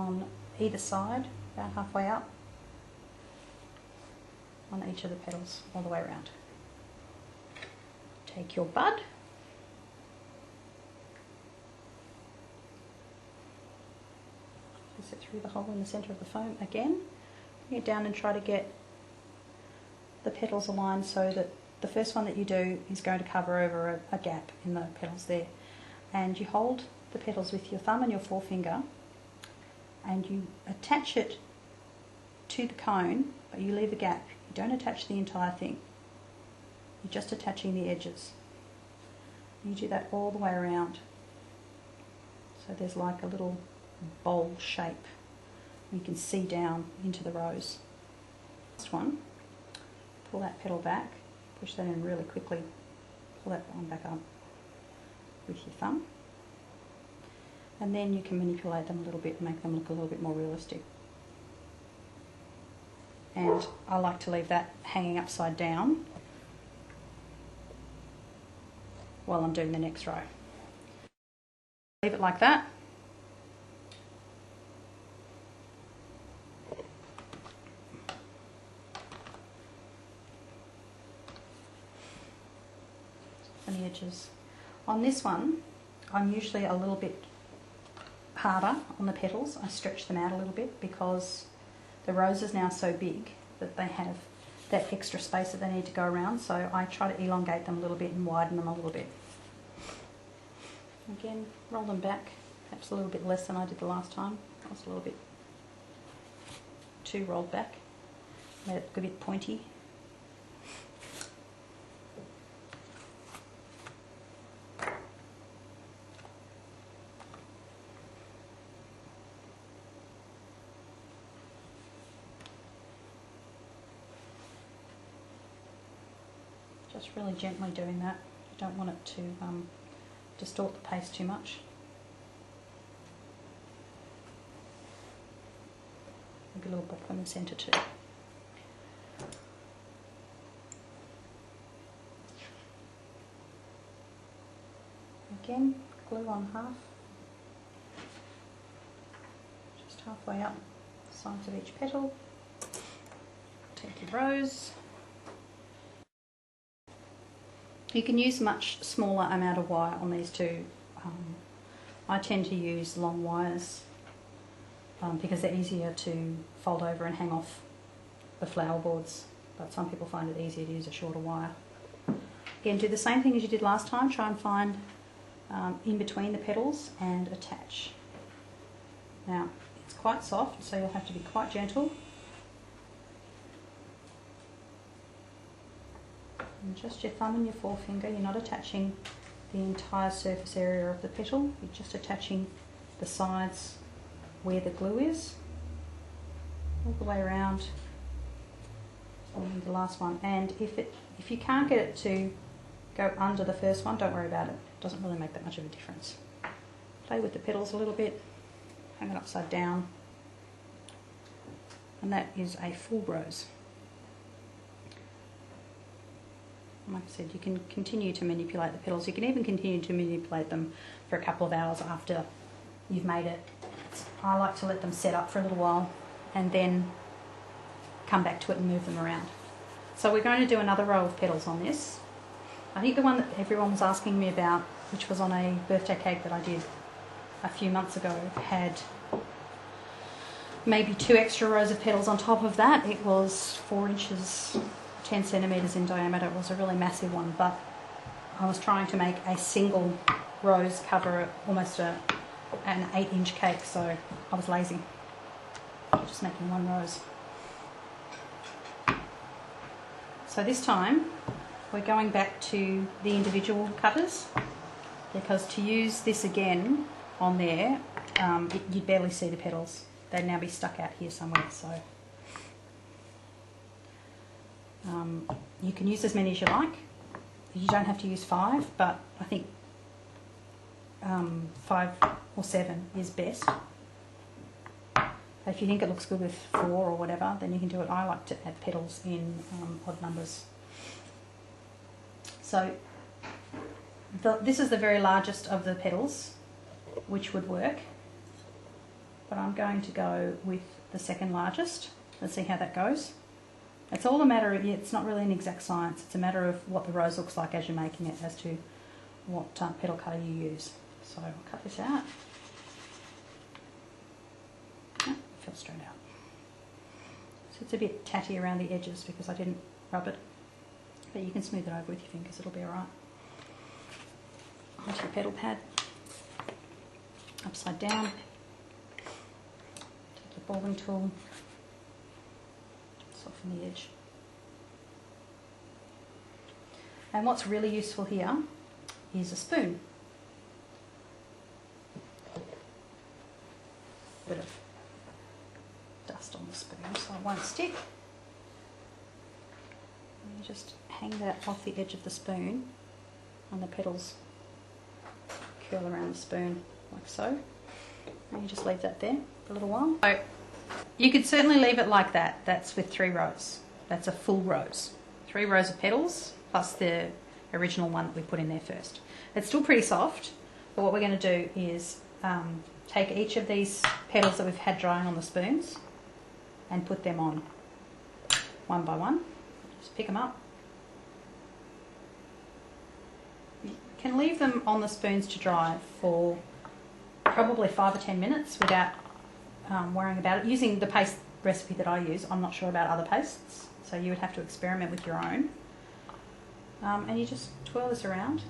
on either side, about halfway up, on each of the petals, all the way around. Take your bud, place it through the hole in the centre of the foam again, bring it down and try to get the petals aligned so that the first one that you do is going to cover over a gap in the petals there. And you hold the petals with your thumb and your forefinger and you attach it to the cone, but you leave a gap. You don't attach the entire thing. You're just attaching the edges. You do that all the way around. So there's like a little bowl shape. You can see down into the rose. Next one, pull that petal back, push that in really quickly, pull that one back up with your thumb. And then you can manipulate them a little bit and make them look a little bit more realistic. And I like to leave that hanging upside down while I'm doing the next row. Leave it like that. And the edges. On this one, I'm usually a little bit harder on the petals. I stretch them out a little bit because the rose is now so big that they have that extra space that they need to go around, so I try to elongate them a little bit and widen them a little bit. Again, roll them back, perhaps a little bit less than I did the last time. I was a little bit too rolled back, made it look a bit pointy. Just really gently doing that. You don't want it to distort the paste too much. Maybe a little bit in the centre too. Again, glue on half, just halfway up the sides of each petal. Take your rose. You can use much smaller amount of wire on these two. I tend to use long wires because they're easier to fold over and hang off the flower boards, but some people find it easier to use a shorter wire. Again, do the same thing as you did last time. Try and find in between the petals and attach. Now, it's quite soft, so you'll have to be quite gentle. And just your thumb and your forefinger, you're not attaching the entire surface area of the petal, you're just attaching the sides where the glue is, all the way around on the last one. And if you can't get it to go under the first one, don't worry about it. It doesn't really make that much of a difference. Play with the petals a little bit, hang it upside down, and that is a full rose. Like I said, you can continue to manipulate the petals. You can even continue to manipulate them for a couple of hours after you've made it. I like to let them set up for a little while and then come back to it and move them around. So we're going to do another row of petals on this. I think the one that everyone was asking me about, which was on a birthday cake that I did a few months ago, had maybe 2 extra rows of petals on top of that. It was 4 inches 10 centimetres in diameter. It was a really massive one, but I was trying to make a single rose cover almost an 8-inch cake, so I was lazy, just making one rose. So this time we're going back to the individual cutters, because to use this again on there, you'd barely see the petals. They'd now be stuck out here somewhere, so you can use as many as you like. You don't have to use 5, but I think 5 or 7 is best. If you think it looks good with 4 or whatever, then you can do it. I like to add petals in odd numbers. So this is the very largest of the petals, which would work. but I'm going to go with the second largest. Let's see how that goes. It's all a matter of, it's not really an exact science, it's a matter of what the rose looks like as you're making it as to what petal cutter you use. So I'll cut this out. Oh, it fell straight out. So it's a bit tatty around the edges because I didn't rub it, but you can smooth it over with your fingers, it'll be alright. Onto your petal pad, upside down, take your balling tool, soften the edge. And what's really useful here is a spoon. Bit of dust on the spoon so it won't stick. And you just hang that off the edge of the spoon and the petals curl around the spoon like so. And you just leave that there for a little while. So you could certainly leave it like that. That's with 3 rows. That's a full rose. 3 rows of petals plus the original one that we put in there first. It's still pretty soft, but what we're going to do is take each of these petals that we've had drying on the spoons and put them on one by one. Just pick them up. You can leave them on the spoons to dry for probably 5 or 10 minutes without worrying about it. Using the paste recipe that I use, I'm not sure about other pastes, so you would have to experiment with your own. And you just twirl this around.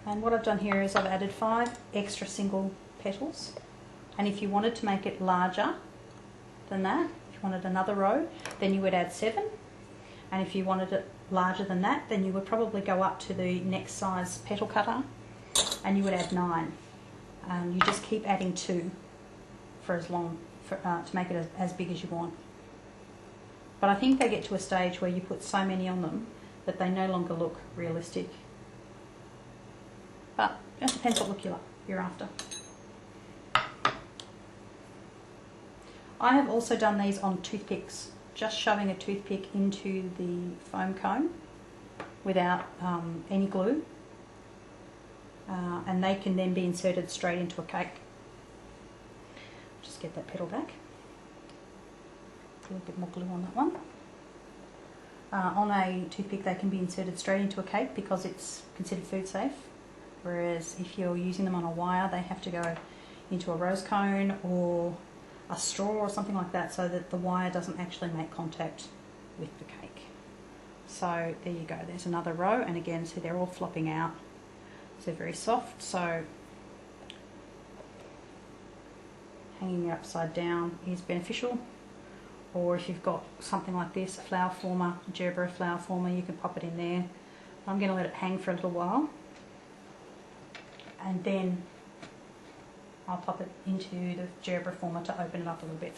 And what I've done here is I've added 5 extra single petals, and if you wanted to make it larger than that, if you wanted another row, then you would add 7, and if you wanted it larger than that, then you would probably go up to the next size petal cutter and you would add 9. And you just keep adding 2 for as long, to make it as big as you want. But I think they get to a stage where you put so many on them that they no longer look realistic. But it depends what look you're after. I have also done these on toothpicks, just shoving a toothpick into the foam cone without any glue, and they can then be inserted straight into a cake. Just get that petal back. A little bit more glue on that one. On a toothpick they can be inserted straight into a cake because it's considered food safe, whereas if you're using them on a wire they have to go into a rose cone or a straw or something like that so that the wire doesn't actually make contact with the cake. So there you go, there's another row, and again, see they're all flopping out, so they're very soft, so hanging it upside down is beneficial. Or if you've got something like this, a flower former, a gerbera flower former, you can pop it in there. I'm going to let it hang for a little while, and then I'll pop it into the gerbera former to open it up a little bit.